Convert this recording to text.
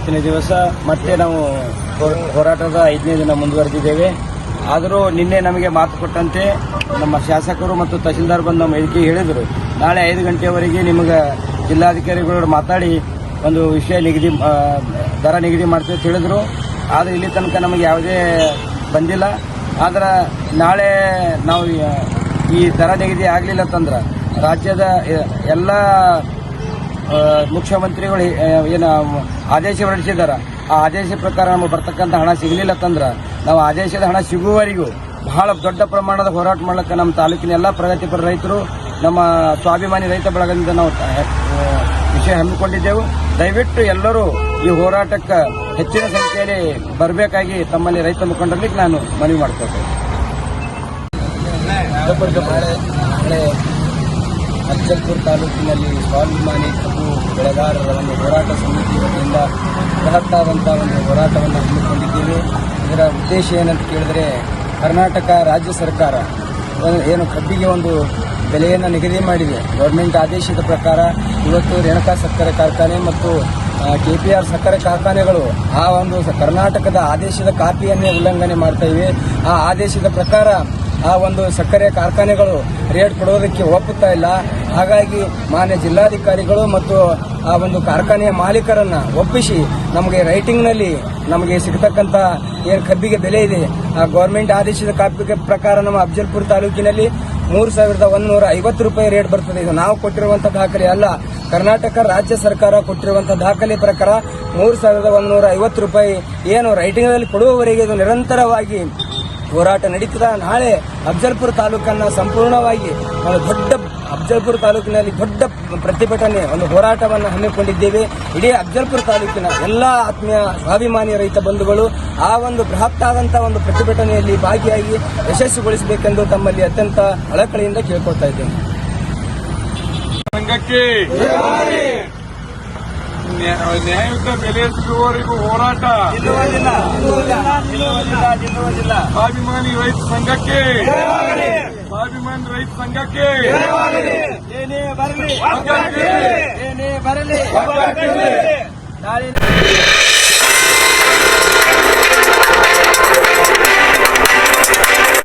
ಇವತ್ತಿನ ದಿವಸ ಮತ್ತೆ ನಾವು ಹೋರಾಟದ 5ನೇ ದಿನ ಮುಂದುವರೆದಿದ್ದೇವೆ. ಆದರೂ ನಿನ್ನೆ ನಮಗೆ ಮಾತು ಕೊಟ್ಟಂತೆ ನಮ್ಮ ಶಾಸಕರು ಮತ್ತು ತಹಸೀಲ್ದಾರ್ ಬಂದು ನಮ್ಮ ವೇದಿಕೆ ಹೇಳಿದರು, ನಾಳೆ 5 ಗಂಟೆಯವರೆಗೆ ನಿಮಗೆ ಜಿಲ್ಲಾಧಿಕಾರಿಗಳು ಮಾತಾಡಿ ಒಂದು ವಿಷಯ ದರ ನಿಗದಿ ಮಾಡ್ತೀವಿ ಅಂತ ಹೇಳಿದರು. ಆದರೆ ಇಲ್ಲಿ ತನಕ ನಮಗೆ ಯಾವುದೇ ಬಂದಿಲ್ಲ. ಆದ್ರೆ ನಾಳೆ ನಾವು ಈ ದರ ನಿಗದಿ ಆಗಲಿಲ್ಲ ಅಂತಂದ್ರೆ ರಾಜ್ಯದ ಎಲ್ಲ ಮುಖ್ಯಮಂತ್ರಿಗಳು ಏನು ಆದೇಶ ಹೊರಡಿಸಿದ್ದಾರೆ, ಆ ಆದೇಶ ಪ್ರಕಾರ ನಮಗೆ ಬರ್ತಕ್ಕಂಥ ಹಣ ಸಿಗಲಿಲ್ಲ ಅಂತಂದ್ರೆ ನಾವು ಆದೇಶದ ಹಣ ಸಿಗುವವರೆಗೂ ಬಹಳ ದೊಡ್ಡ ಪ್ರಮಾಣದ ಹೋರಾಟ ಮಾಡಲಿಕ್ಕೆ ನಮ್ಮ ತಾಲೂಕಿನ ಎಲ್ಲ ಪ್ರಗತಿಪರ ರೈತರು, ನಮ್ಮ ಸ್ವಾಭಿಮಾನಿ ರೈತ ಬಳಗದಿಂದ ನಾವು ವಿಷಯ ಹಮ್ಮಿಕೊಂಡಿದ್ದೆವು. ದಯವಿಟ್ಟು ಎಲ್ಲರೂ ಈ ಹೋರಾಟಕ್ಕೆ ಹೆಚ್ಚಿನ ಸಂಖ್ಯೆಯಲ್ಲಿ ಬರಬೇಕಾಗಿ ತಮ್ಮಲ್ಲಿ ರೈತ ಮುಖಂಡರಿಗೆ ನಾನು ಮನವಿ ಮಾಡ್ತೇನೆ. ಅಫಜಲ್ಪುರ ತಾಲೂಕಿನಲ್ಲಿ ಸ್ವಾಭಿಮಾನಿ ಕಬ್ಬು ಬೆಳೆಗಾರರ ಒಂದು ಹೋರಾಟ ಸಮಿತಿ ವತಿಯಿಂದ ಬೃಹತ್ತಾದಂಥ ಒಂದು ಹೋರಾಟವನ್ನು ಹಮ್ಮಿಕೊಂಡಿದ್ದೇವೆ. ಇದರ ಉದ್ದೇಶ ಏನಂತ ಕೇಳಿದರೆ, ಕರ್ನಾಟಕ ರಾಜ್ಯ ಸರ್ಕಾರ ಏನು ಕಬ್ಬಿಗೆ ಒಂದು ಬೆಲೆಯನ್ನು ನಿಗದಿ ಮಾಡಿದೆ. ಗೌರ್ಮೆಂಟ್ ಆದೇಶದ ಪ್ರಕಾರ ಇವತ್ತು ರೇಣುಕಾ ಸಕ್ಕರೆ ಕಾರ್ಖಾನೆ ಮತ್ತು KPR ಸಕ್ಕರೆ ಕಾರ್ಖಾನೆಗಳು ಆ ಒಂದು ಕರ್ನಾಟಕದ ಆದೇಶದ ಕಾಪಿಯನ್ನೇ ಉಲ್ಲಂಘನೆ ಮಾಡ್ತಾ ಇವೆ. ಆ ಆದೇಶದ ಪ್ರಕಾರ ಆ ಒಂದು ಸಕ್ಕರೆ ಕಾರ್ಖಾನೆಗಳು ರೇಟ್ ಕೊಡೋದಕ್ಕೆ ಒಪ್ಪುತ್ತಾ ಇಲ್ಲ. ಹಾಗಾಗಿ ಮಾನ್ಯ ಜಿಲ್ಲಾಧಿಕಾರಿಗಳು ಮತ್ತು ಆ ಒಂದು ಕಾರ್ಖಾನೆಯ ಮಾಲೀಕರನ್ನ ಒಪ್ಪಿಸಿ ನಮಗೆ ರೈಟಿಂಗ್ನಲ್ಲಿ ನಮಗೆ ಸಿಗತಕ್ಕಂಥ ಏನು ಕಬ್ಬಿಗೆ ಬೆಲೆ ಇದೆ, ಆ ಗೌರ್ಮೆಂಟ್ ಆದೇಶದ ಕಾಪಿ ಪ್ರಕಾರ ನಮ್ಮ ಅಫಜಲ್ಪುರ ತಾಲೂಕಿನಲ್ಲಿ 3,150 ರೂಪಾಯಿ ರೇಟ್ ಬರ್ತದೆ. ಇದು ನಾವು ಕೊಟ್ಟಿರುವಂತಹ ದಾಖಲೆ ಅಲ್ಲ, ಕರ್ನಾಟಕ ರಾಜ್ಯ ಸರ್ಕಾರ ಕೊಟ್ಟಿರುವಂತಹ ದಾಖಲೆ ಪ್ರಕಾರ 3,150 ರೂಪಾಯಿ ಏನು ರೈಟಿಂಗ್ನಲ್ಲಿ ಕೊಡುವವರೆಗೆ ಇದು ನಿರಂತರವಾಗಿ ಹೋರಾಟ ನಡೀತದ. ನಾಳೆ ಅಫಜಲ್ಪುರ ತಾಲೂಕನ್ನು ಸಂಪೂರ್ಣವಾಗಿ ಅಫಜಲ್ಪುರ ತಾಲೂಕಿನಲ್ಲಿ ದೊಡ್ಡ ಪ್ರತಿಭಟನೆ ಒಂದು ಹೋರಾಟವನ್ನು ಹಮ್ಮಿಕೊಂಡಿದ್ದೇವೆ. ಇಡೀ ಅಫಜಲ್ಪುರ ತಾಲೂಕಿನ ಎಲ್ಲ ಆತ್ಮೀಯ ಸ್ವಾಭಿಮಾನಿ ರೈತ ಬಂಧುಗಳು ಆ ಒಂದು ಬೃಹತ್ತಾದಂತಹ ಒಂದು ಪ್ರತಿಭಟನೆಯಲ್ಲಿ ಭಾಗಿಯಾಗಿ ಯಶಸ್ವಿಗೊಳಿಸಬೇಕೆಂದು ತಮ್ಮಲ್ಲಿ ಅತ್ಯಂತ ಕಳಕಳಿಯಿಂದ ಕೇಳ್ಕೊಳ್ತಾ ಇದ್ದೇನೆ. ನ್ಯಾಯಯುತ ಬೆಲೆ ಸಿಗುವವರೆಗೂ ಹೋರಾಟ ಸ್ವಾಭಿಮಾನಿ ರೈತ ಸಂಘಕ್ಕೆ ಸ್ವಾಭಿಮಾನಿ ರೈತ ಸಂಘಕ್ಕೆ ಏನೇ ಬರಲಿ